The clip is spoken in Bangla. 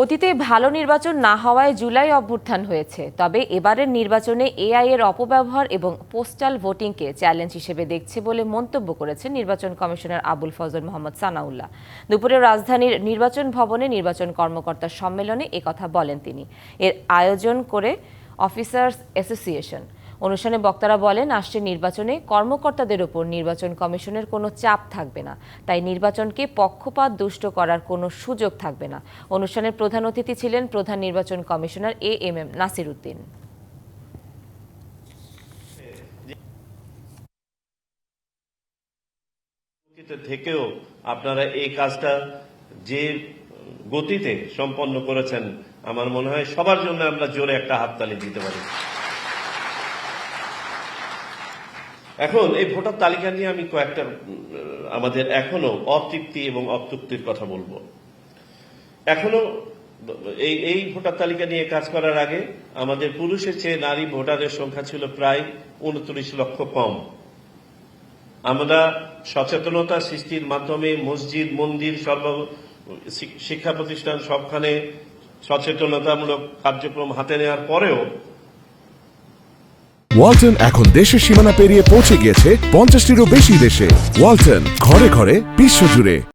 অতীতে ভালো নির্বাচন না হওয়ায় জুলাই অভ্যুত্থান হয়েছে, তবে এবারের নির্বাচনে এআই এর অপব্যবহার এবং পোস্টাল ভোটিংকে চ্যালেঞ্জ হিসেবে দেখছে বলে মন্তব্য করেছেন নির্বাচন কমিশনার আবুল ফজল মোহাম্মদ সানাউল্লাহ। দুপুরে রাজধানীর নির্বাচন ভবনে নির্বাচন কর্মকর্তার সম্মেলনে একথা বলেন তিনি। এর আয়োজন করে অফিসার্স অ্যাসোসিয়েশন। অনুষ্ঠানে বক্তারা বলেন, আসছে নির্বাচনে কর্মকর্তাদের উপর নির্বাচন কমিশনের কোনো চাপ থাকবে না, তাই নির্বাচনকে পক্ষপাত দুষ্ট করার কোনো সুযোগ থাকবে না। অনুষ্ঠানের প্রধান অতিথি ছিলেন প্রধান নির্বাচন কমিশনার এএমএম নাসির উদ্দিন। থেকেও আপনারা এই কাজটা যে গতিতে সম্পন্ন করেছেন, আমার মনে হয় সবার জন্য আমরা জোরে একটা হাততালি দিতে পারি। এখন এই ভোটার তালিকা নিয়ে আমি কয়েকটা আমাদের এখনো অতৃপ্তি এবং অতৃপ্তির কথা বলবো। এখনো এই ভোটার তালিকা নিয়ে কাজ করার আগে আমাদের পুরুষের চেয়ে নারী ভোটারের সংখ্যা ছিল প্রায় 29 লক্ষ কম। আমরা সচেতনতা সৃষ্টির মাধ্যমে মসজিদ, মন্দির, শিক্ষা প্রতিষ্ঠান সবখানে সচেতনতামূলক কার্যক্রম হাতে নেওয়ার পরেও ওয়ালটন এখন দেশের সীমানা পেরিয়ে পৌঁছে গিয়েছে 50টিরও বেশি দেশে। ওয়ালটন, ঘরে ঘরে বিশ্বজুড়ে।